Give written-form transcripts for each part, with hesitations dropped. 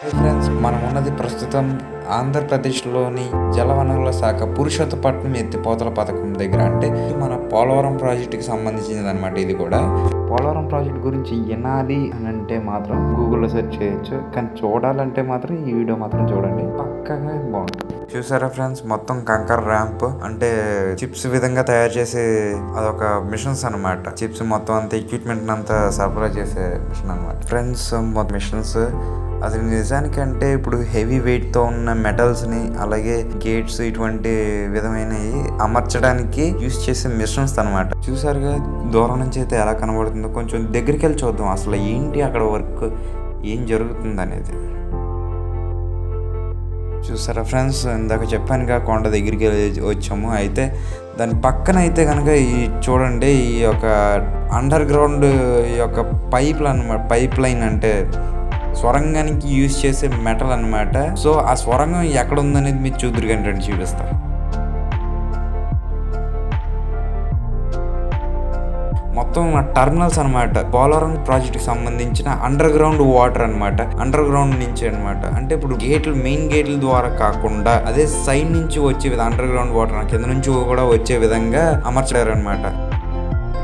Hi friends, మనం ఉన్నది ప్రస్తుతం ఆంధ్రప్రదేశ్లోని జలవనరుల శాఖ పురుషోత్తపట్నం ఎత్తిపోతల పథకం దగ్గర. అంటే మన పోలవరం ప్రాజెక్టుకి సంబంధించినది అనమాట. ఇది కూడా పోలవరం ప్రాజెక్ట్ గురించి వినాలి అని అంటే మాత్రం గూగుల్లో సెర్చ్ చేయొచ్చు, కానీ చూడాలంటే మాత్రం ఈ వీడియో మాత్రం చూడండి, పక్కగా బాగుంటుంది. చూసారా ఫ్రెండ్స్, మొత్తం కంకర్ ర్యాంప్ అంటే చిప్స్ విధంగా తయారు చేసే అదొక మిషన్స్ అనమాట. చిప్స్ మొత్తం అంతా ఎక్విప్మెంట్ అంతా సరఫరా చేసే మిషన్ అనమాట ఫ్రెండ్స్. మొత్తం మిషన్స్ అది నిజానికంటే ఇప్పుడు హెవీ వెయిట్తో ఉన్న మెటల్స్ని అలాగే గేట్స్ ఇటువంటి విధమైనవి అమర్చడానికి యూస్ చేసే మిషన్స్ అనమాట. చూసారుగా దూరం నుంచి అయితే ఎలా కనబడుతుందో, కొంచెం దగ్గరికి వెళ్ళి చూద్దాం అసలు ఏంటి అక్కడ వర్క్, ఏం జరుగుతుంది అనేది. చూసారా ఫ్రెండ్స్, ఇందాక చెప్పానుగా కొండ దగ్గరికి వచ్చాము. అయితే దాని పక్కన అయితే కనుక ఈ చూడండి, ఈ యొక్క అండర్ గ్రౌండ్ ఈ యొక్క పైప్ లైన్ అంటే సొరంగానికి యూజ్ చేసే మెటల్ అనమాట. సో ఆ సొరంగం ఎక్కడ ఉందనేది మీరు చూద్దరు కానీ రండి చూపిస్తా. మొత్తం టర్మినల్స్ అనమాట. పోలవరం ప్రాజెక్ట్ కి సంబంధించిన అండర్ గ్రౌండ్ వాటర్ అనమాట. అండర్ గ్రౌండ్ నుంచి అనమాట. అంటే ఇప్పుడు మెయిన్ గేట్ల ద్వారా కాకుండా అదే సైడ్ నుంచి వచ్చే అండర్ గ్రౌండ్ వాటర్ కింద నుంచి కూడా వచ్చే విధంగా అమర్చారు అనమాట.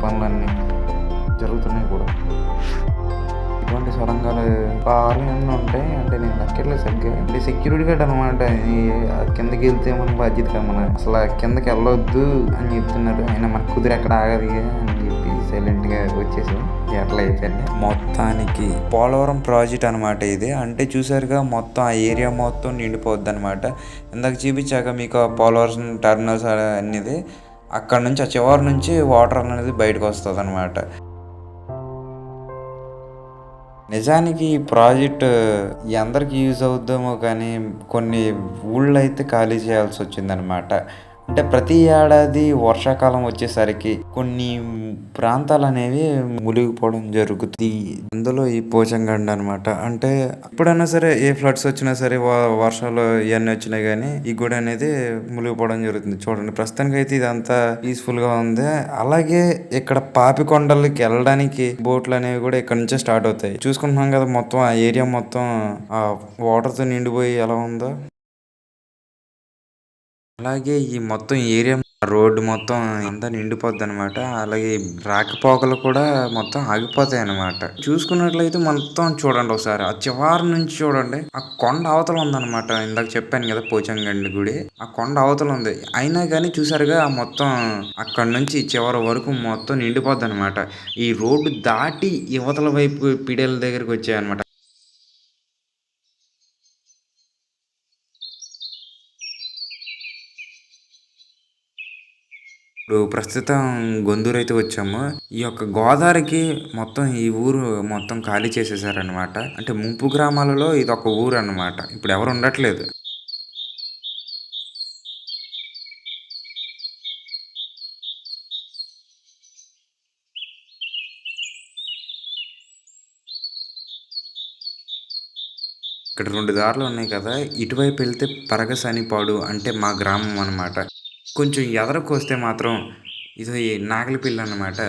పనులన్నీ జరుగుతున్నాయి కూడా. ఇటువంటి సొరంగాలు ఆరు ఎన్ని ఉంటాయి అంటే నేను లెక్కర్లేదు సరిగ్గా. అంటే సెక్యూరిటీ గార్డ్ అనమాట. కిందకి వెళ్తే మన బాధ్యత కదా, మన అసలు కిందకి వెళ్ళొద్దు అని చెప్తున్నారు. అయినా మన కుదిరి ఎక్కడ ఆగదు అని చెప్పి సైలెంట్ గా వచ్చేసాం. ఎట్లా అయితే మొత్తానికి పోలవరం ప్రాజెక్ట్ అనమాట ఇది. అంటే చూసారుగా మొత్తం ఆ ఏరియా మొత్తం నిండిపోద్ది అనమాట. ఇందాక చూపించాక మీకు పోలవరం టర్మినల్స్ అనేది అక్కడ నుంచి ఆ చివరి నుంచి వాటర్ అనేది బయటకు వస్తుంది అనమాట. నిజానికి ఈ ప్రాజెక్ట్ అందరికి యూజ్ అవుద్దామో కానీ కొన్ని ఊళ్ళు అయితే ఖాళీ చేయాల్సి వచ్చిందనమాట. అంటే ప్రతి ఏడాది వర్షాకాలం వచ్చేసరికి కొన్ని ప్రాంతాలు అనేవి మునిగిపోవడం జరుగుతుంది. అందులో ఈ పోచంగండి అనమాట. అంటే ఎప్పుడైనా సరే ఏ ఫ్లడ్స్ వచ్చినా సరే, వర్షాలు ఇవన్నీ వచ్చినా కానీ ఈ గుడి అనేది మునిగిపోవడం జరుగుతుంది. చూడండి, ప్రస్తుతానికి అయితే ఇదంతా పీస్ఫుల్ గా ఉంది. అలాగే ఇక్కడ పాపికొండలకి వెళ్ళడానికి బోట్లు అనేవి కూడా ఇక్కడ నుంచే స్టార్ట్ అవుతాయి. చూసుకుంటున్నాం కదా, మొత్తం ఆ ఏరియా మొత్తం ఆ వాటర్ తో నిండిపోయి ఎలా ఉందో. అలాగే ఈ మొత్తం ఏరియా రోడ్డు మొత్తం అంతా నిండిపోద్ది అనమాట. అలాగే రాకపోకలు కూడా మొత్తం ఆగిపోతాయి అనమాట. చూసుకున్నట్లయితే మొత్తం చూడండి ఒకసారి, ఆ చివరి నుంచి చూడండి, ఆ కొండ అవతల ఉందన్నమాట. ఇందాక చెప్పాను కదా పోచంగండి గుడి, ఆ కొండ అవతల ఉంది. అయినా కానీ చూసారుగా మొత్తం అక్కడ నుంచి చివరి వరకు మొత్తం నిండిపోద్ది అనమాట. ఈ రోడ్డు దాటి యువతల వైపు పిడేల దగ్గరికి వచ్చాయన్నమాట. ఇప్పుడు ప్రస్తుతం గొందూరు అయితే వచ్చాము. ఈ యొక్క గోదావరికి మొత్తం ఈ ఊరు మొత్తం ఖాళీ చేసేసారనమాట. అంటే ముంపు గ్రామాలలో ఇది ఒక ఊరు అనమాట. ఇప్పుడు ఎవరు ఉండట్లేదు. ఇక్కడ 2 దారులు ఉన్నాయి కదా, ఇటువైపు వెళ్తే పరగసనిపాడు అంటే మా గ్రామం అనమాట. కొంచెం ఎదరకు వస్తే మాత్రం ఇది నాగలిపిల్లి అనమాట.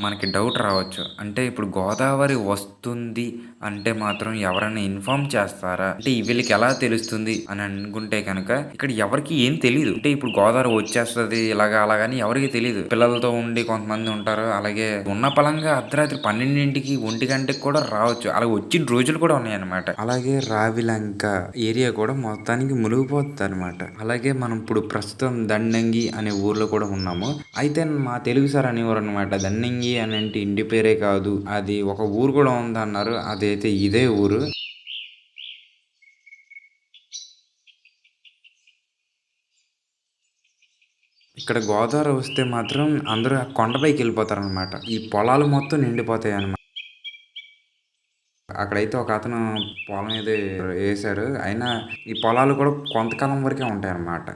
మనకి డౌట్ రావచ్చు. అంటే ఇప్పుడు గోదావరి వస్తుంది అంటే మాత్రం ఎవరైనా ఇన్ఫార్మ్ చేస్తారా? అంటే వీళ్ళకి ఎలా తెలుస్తుంది అని అనుకుంటే కనుక ఇక్కడ ఎవరికి ఏం తెలీదు. అంటే ఇప్పుడు గోదావరి వచ్చేస్తుంది ఇలాగా అలాగని ఎవరికి తెలీదు. పిల్లలతో ఉండి కొంతమంది ఉంటారు. అలాగే ఉన్న పలంగా అర్ధరాత్రి 12కి 1 గంటకి కూడా రావచ్చు. అలా వచ్చిన రోజులు కూడా ఉన్నాయన్నమాట. అలాగే రావిలంక ఏరియా కూడా మొత్తానికి మునిగిపోతుంది అనమాట. అలాగే మనం ఇప్పుడు ప్రస్తుతం దండంగి అనే ఊర్లో కూడా ఉన్నాము. అయితే మా తెలుగు సార్ అనేవారు అనమాట, దండంగి అని అంటే ఇంటి పేరే కాదు, అది ఒక ఊరు కూడా ఉంది అన్నారు. అదైతే ఇదే ఊరు. ఇక్కడ గోదావరి వస్తే మాత్రం అందరూ ఆ కొండపైకి వెళ్ళిపోతారు అనమాట. ఈ పొలాలు మొత్తం నిండిపోతాయి అనమాట. అక్కడైతే ఒక అతను పొలం ఏదో వేశారు. అయినా ఈ పొలాలు కూడా కొంతకాలం వరకే ఉంటాయి అన్నమాట.